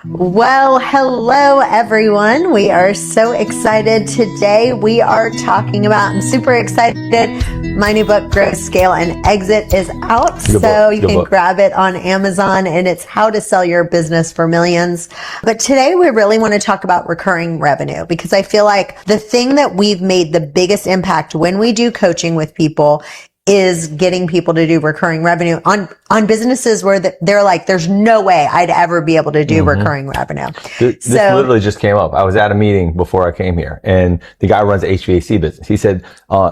Well, hello everyone. We are so excited today. We are talking about, I'm super excited. My new book, Grow, Scale, and Exit is out. So you can grab it on Amazon, and it's how to sell your business for millions. But today we really want to talk about recurring revenue, because I feel like the thing that we've made the biggest impact when we do coaching with people is getting people to do recurring revenue on businesses where they're like, there's no way I'd ever be able to do recurring revenue. This literally just came up. I was at a meeting before I came here, and the guy runs the HVAC business. He said,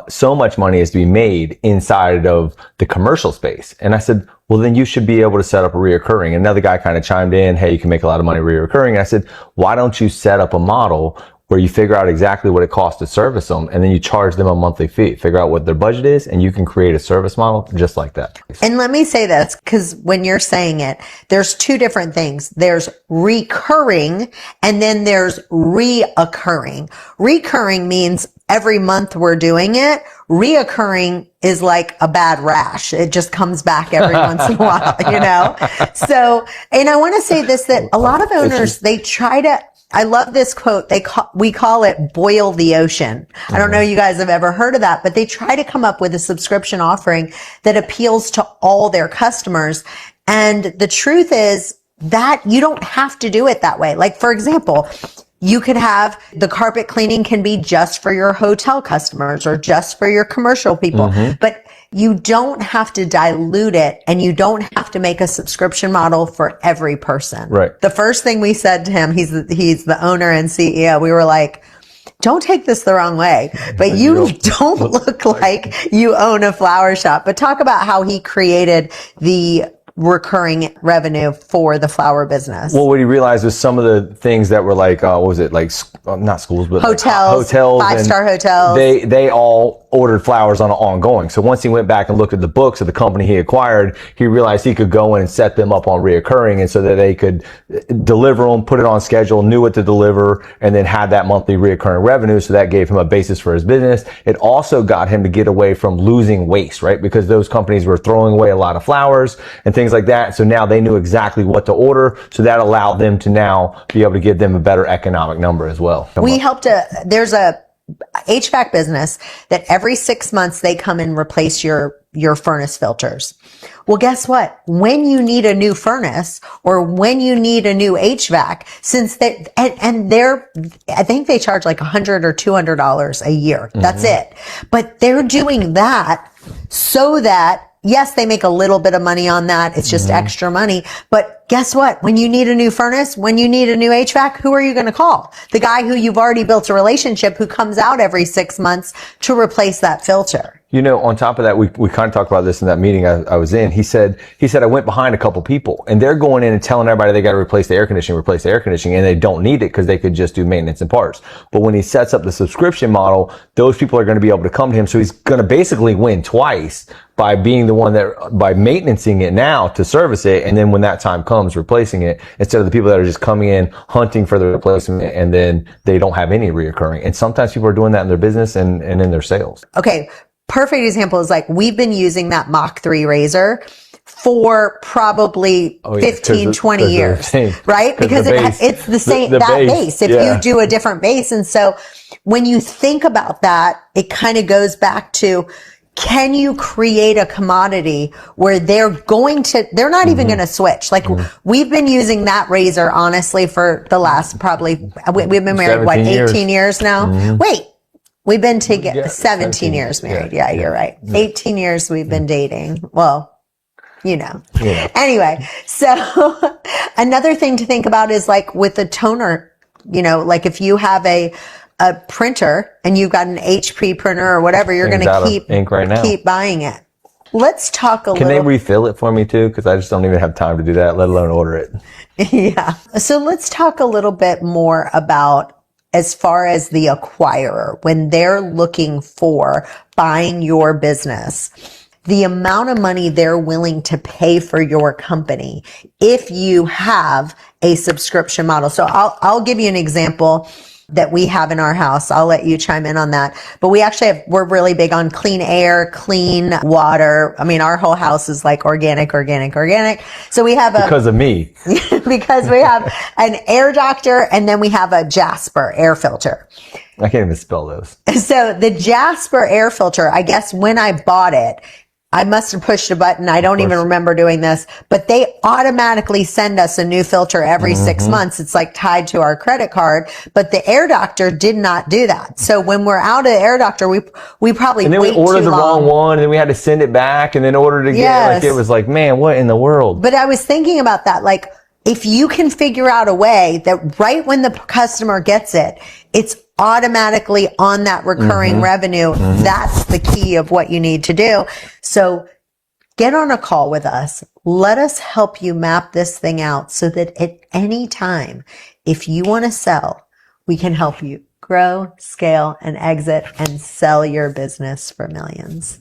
so much money is to be made inside of the commercial space. And I said, well, then you should be able to set up a reoccurring. Another guy kind of chimed in, hey, you can make a lot of money reoccurring. And I said, why don't you set up a model where you figure out exactly what it costs to service them, and then you charge them a monthly fee, figure out what their budget is, and you can create a service model just like that. And let me say this, because when you're saying it, there's two different things. There's recurring, and then there's reoccurring. Recurring means every month we're doing it. Reoccurring is like a bad rash. It just comes back every once in a while, you know? So, and I want to say this, that a lot of owners, they try to, I love this quote. We call it boil the ocean. I don't know if you guys have ever heard of that, but they try to come up with a subscription offering that appeals to all their customers. And the truth is that you don't have to do it that way. Like, for example, you could have the carpet cleaning can be just for your hotel customers or just for your commercial people, but you don't have to dilute it, and you don't have to make a subscription model for every person. Right. The first thing we said to him, he's the owner and CEO. We were like, don't take this the wrong way, but you don't look like you own a flower shop. But talk about how he created the recurring revenue for the flower business. Well, what he realized was some of the things that were like, what was it? Like, not schools, but hotels, like 5-star hotels. They all ordered flowers on an ongoing. So once he went back and looked at the books of the company he acquired, he realized he could go in and set them up on reoccurring, and so that they could deliver them, put it on schedule, knew what to deliver, and then had that monthly reoccurring revenue. So that gave him a basis for his business. It also got him to get away from losing waste, right? Because those companies were throwing away a lot of flowers and things like that. So now they knew exactly what to order. So that allowed them to now be able to give them a better economic number as well. There's a HVAC business that every 6 months they come and replace your furnace filters. Well, guess what? When you need a new furnace or when you need a new HVAC, I think they charge like $100 or $200 a year. That's it. But they're doing that so that, yes, they make a little bit of money on that. It's just extra money. But guess what? When you need a new furnace, when you need a new HVAC, who are you going to call? The guy who you've already built a relationship, who comes out every 6 months to replace that filter. You know, on top of that, we kind of talked about this in that meeting I was in. He said, I went behind a couple people, and they're going in and telling everybody they got to replace the air conditioning, and they don't need it because they could just do maintenance and parts. But when he sets up the subscription model, those people are going to be able to come to him. So he's going to basically win twice by being the one by maintaining it now to service it. And then when that time comes, replacing it, instead of the people that are just coming in hunting for the replacement, and then they don't have any reoccurring. And sometimes people are doing that in their business and in their sales. Okay. Perfect example is like, we've been using that Mach 3 razor for probably 15, 20 years, right? Because it's the same, that base, if you do a different base. And so when you think about that, it kind of goes back to, can you create a commodity where they're not even going to switch? Like, we've been using that razor, honestly, for the last we've been married, 18 years now? Wait. We've been together 17 years married. Yeah, you're right. 18 years we've been dating. Well, you know. Yeah. Anyway, so another thing to think about is like with a toner, you know, like if you have a printer and you've got an HP printer or whatever, you're going to keep buying it. Let's talk Can they refill it for me too? Because I just don't even have time to do that, let alone order it. Yeah. So let's talk a little bit more about, as far as the acquirer, when they're looking for buying your business, the amount of money they're willing to pay for your company if you have a subscription model. So I'll give you an example. that we have in our house. I'll let you chime in on that. But we're really big on clean air, clean water. I mean, our whole house is like organic. So we have because of me. because we have an air doctor and then we have a Jasper air filter. I can't even spell those. So the Jasper air filter, I guess when I bought it, I must have pushed a button. I don't even remember doing this, but they automatically send us a new filter every 6 months. It's like tied to our credit card, but the air doctor did not do that. So when we're out of the air doctor, we probably and then we ordered the wrong one, and then we had to send it back, and then order it again. Yes. Like it was like, man, what in the world? But I was thinking about that, like if you can figure out a way that right when the customer gets it, it's automatically on that recurring revenue. That's the key of what you need to do. So get on a call with us. Let us help you map this thing out so that at any time, if you want to sell, we can help you grow, scale, and exit and sell your business for millions.